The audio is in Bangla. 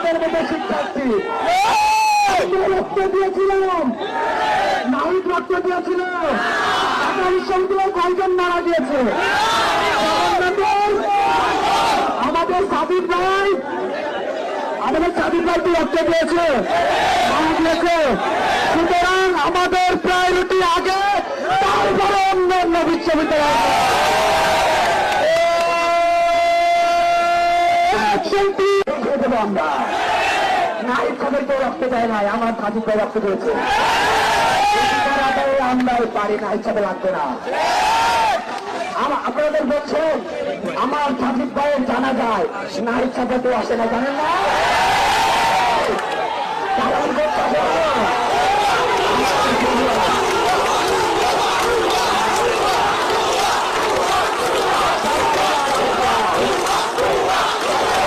আমাদের মতো শিক্ষার্থী রক্ত দিয়েছিলাম, নাহিদ রক্ত দিয়েছিল, ঢাকা বিশ্ববিদ্যালয়ে কয়জন মারা গিয়েছে, আমাদের সাবির ভাই তো রক্ত দিয়েছে, মারা গিয়েছে। সুতরাং আমাদের প্রায়োরিটি আগে, তারপরে অন্যান্য বিশ্ববিদ্যালয়। আমরা নাহিদ সাহেবকে রক্ত দেয় নাই, আমার সাজিদ ভাই রক্ত দিয়েছে। আমরাই পারি, নাহিদ সাহেব লাগবে না। আপনাদের বলছেন আমার সাজিদ ভাইয়ের জানা যায়, নাহিদ সাহেব তো আসে না, জানেন না?